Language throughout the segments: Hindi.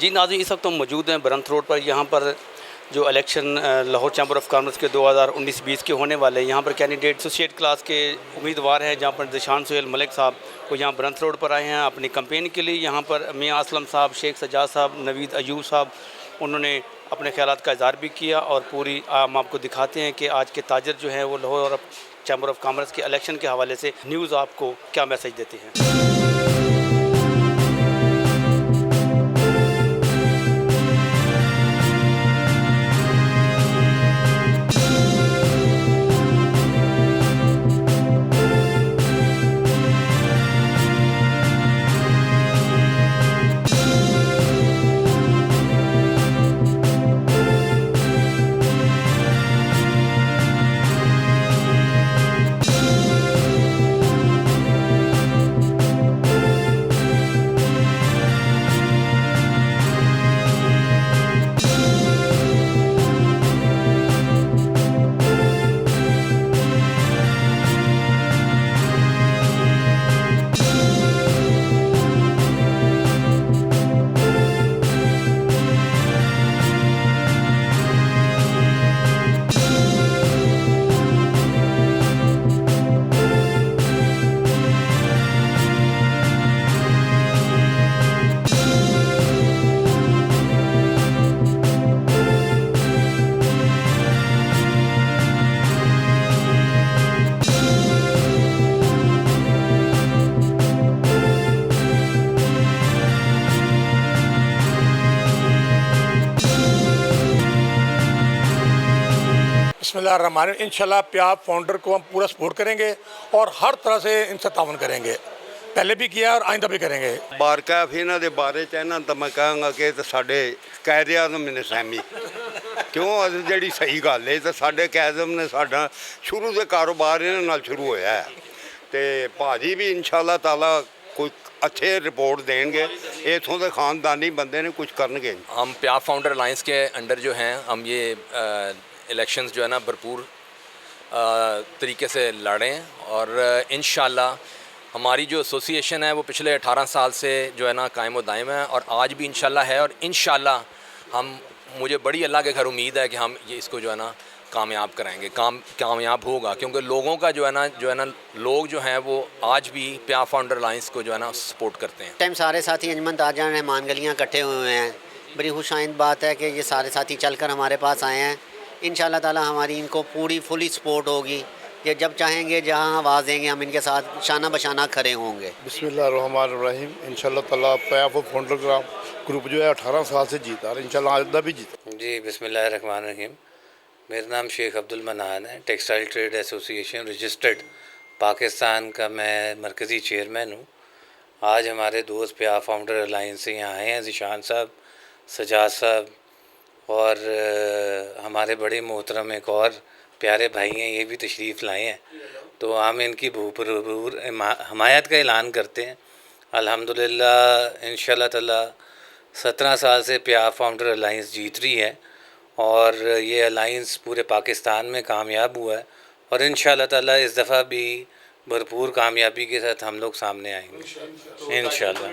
जी नाज़रीन, इस वक्त हम मौजूद हैं बरंत रोड पर। यहाँ पर जो election Lahore chamber of commerce के 2019-20 के होने वाले हैं, यहाँ पर कैंडिडेट एसोसिएट क्लास के उम्मीदवार हैं, जहाँ पर दिशान सुहेल मलिक साहब को यहाँ बरंत रोड पर आए हैं अपनी कैंपेन के लिए। यहाँ पर मियाँ असलम साहब, शेख सजाद साहब, नवीद अयूब साहब, उन्होंने अपने ख्यालात का इज़हार भी किया। और पूरी हम आपको दिखाते हैं कि आज के ताजर जो हैं वो लाहौर चैम्बर ऑफ कॉमर्स के इलेक्शन के हवाले से न्यूज़ आपको क्या मैसेज देते हैं। बिस्मिल्लाहिर्रहमानिर्रहीम। इंशाल्लाह प्याब फाउंडर को हम पूरा सपोर्ट करेंगे और हर तरह से इनसे तावन करेंगे, पहले भी किया और आइंदा भी करेंगे। बारकाफ इन्हों के बारे तो मैं कहूँगा कि साढ़े कायदे आज़म ने सहमी क्यों जी सही गल है। तो साढ़े कायदम ने साढ़ा शुरू से कारोबार इन्होंने शुरू होया है। तो भाजी भी इंशाल्लाह ताला कोई अच्छे रिपोर्ट देंगे, इतों के खानदानी बंदे ने कुछ करनगे। हम प्याब फाउंडर अलायंस के अंडर जो हैं हम ये इलेक्शंस जो है ना भरपूर तरीके से लड़ें और इंशाल्लाह हमारी जो एसोसिएशन है वो पिछले 18 साल से जो है ना कायम व दायम है और आज भी इंशाल्लाह है। और इंशाल्लाह मुझे बड़ी अल्लाह के घर उम्मीद है कि हम ये इसको जो है ना कामयाब कराएंगे, कामयाब होगा। क्योंकि लोगों का जो है ना लोग जो हैं वो आज भी प्याब फाउंडर अलायंस को जो है ना सपोर्ट करते हैं। टाइम सारे साथी अंजमन ताजा रहमान गलियाँ इकट्ठे हुए हैं। बड़ी खुशाइंद बात है कि ये सारे साथी चलकर हमारे पास आए हैं। इंशाल्लाह ताला हमारी इनको पूरी फुली सपोर्ट होगी। ये जब चाहेंगे जहां आवाज़ देंगे हम इनके साथ शाना बशाना खड़े होंगे। बिस्मिल्लाहिर्रहमानिर्रहीम। इंशाल्लाह ताला प्याब फाउंडर ग्रुप जो है 18 साल से जीता और इंशाल्लाह आइंदा भी जीता। जी बिस्मिल्लाहिर्रहमानिर्रहीम। मेरा नाम शेख अब्दुल मनान है। Textile trade association registered Pakistan का मैं मरकज़ी चेयरमैन हूँ। आज हमारे दोस्त प्याब फाउंडर अलायंस से यहाँ आए हैं, ज़िशान साहब, सजाद साहब और हमारे बड़े मोहतरम एक और प्यारे भाई हैं, ये भी तशरीफ़ लाए हैं। तो हम इनकी भरपूर हमायत का ऐलान करते हैं। अल्हम्दुलिल्लाह इंशाल्लाह ताला 17 साल से प्याब फाउंडर अलायंस जीत रही है और ये अलायंस पूरे पाकिस्तान में कामयाब हुआ है और इंशाल्लाह ताला इस दफ़ा भी भरपूर कामयाबी के साथ हम लोग सामने आएंगे इंशाल्लाह।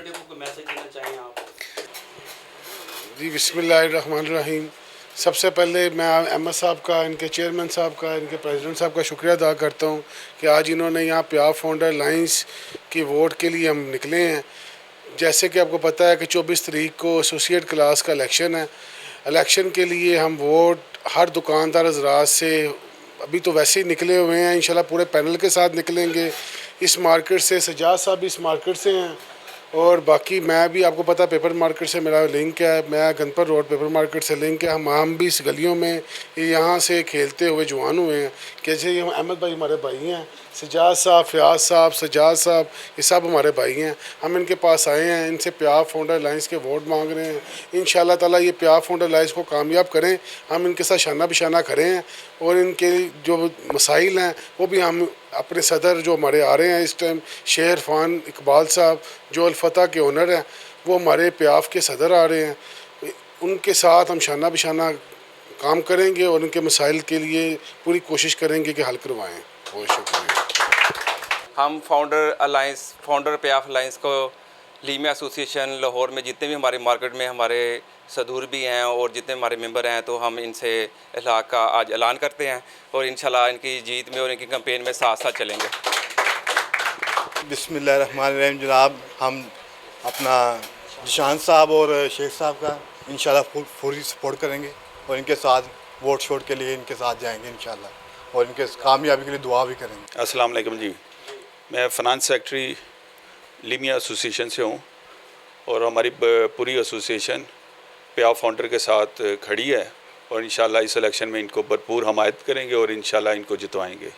जी बिस्मिल्लाहिर्रहमानिर्रहीम। सबसे पहले मैं अहमद साहब का, इनके चेयरमैन साहब का, इनके प्रेसिडेंट साहब का शुक्रिया अदा करता हूँ कि आज इन्होंने यहाँ प्याब फाउंडर अलायंस की वोट के लिए हम निकले हैं। जैसे कि आपको पता है कि 24 तारीख को एसोसिएट क्लास का इलेक्शन है। इलेक्शन के लिए हम वोट हर दुकानदार हज़रात से अभी तो वैसे ही निकले हुए हैं, इंशाल्लाह पूरे पैनल के साथ निकलेंगे। इस मार्केट से सजाद साहब भी इस मार्केट से हैं और बाकी मैं भी, आपको पता पेपर मार्केट से मेरा लिंक है, मैं गनपुर रोड पेपर मार्केट से लिंक है। हम भी इस गलियों में यहाँ से खेलते हुए जवान हुए हैं। कैसे ये अहमद भाई हमारे भाई हैं, सजाद साहब, फयाज साहब, सजाद साहब, ये सब हमारे भाई हैं। हम इनके पास आए हैं, इनसे प्याब फाउंडर अलायंस के वोट मांग रहे हैं। इंशाल्लाह ताला ये प्याब फाउंडर अलायंस को कामयाब करें। हम इनके साथ शाना बिशाना खड़े हैं और इनके जो मसाइल हैं वो भी हम अपने सदर जो हमारे आ रहे हैं इस टाइम, शेर फान इकबाल साहब जो अलफतह के ओनर हैं, वो हमारे प्याब के सदर आ रहे हैं। उनके साथ हम शाना बिशाना काम करेंगे और उनके मसाइल के लिए पूरी कोशिश करेंगे कि हल करवाएँ। बहुत शुक्रिया। हम फाउंडर प्याब अलायंस को लीमिया एसोसिएशन लाहौर में जितने भी हमारे मार्केट में हमारे सदूर भी हैं और जितने हमारे मेंबर हैं, तो हम इनसे इलाक़ का आज ऐलान करते हैं और इंशाल्लाह इनकी जीत में और इनकी कैंपेन में साथ साथ चलेंगे। बिस्मिल्लाहिर्रहमानिर्रहीम जनाब, हम अपना जिशान साहब और शेख साहब का इंशाल्लाह पूरी सपोर्ट करेंगे और इनके साथ वोट शोट के लिए इनके साथ जाएंगे इंशाल्लाह और इनके कामयाबी के लिए दुआ भी करेंगे। अस्सलाम वालेकुम जी, मैं फ़ाइनेंस सेक्रेटरी लीमिया एसोसिएशन से हूँ और हमारी पूरी एसोसिएशन प्याव फाउंडर के साथ खड़ी है और इंशाल्लाह इस इलेक्शन में इनको भरपूर हमायत करेंगे और इंशाल्लाह इनको जितवाएंगे।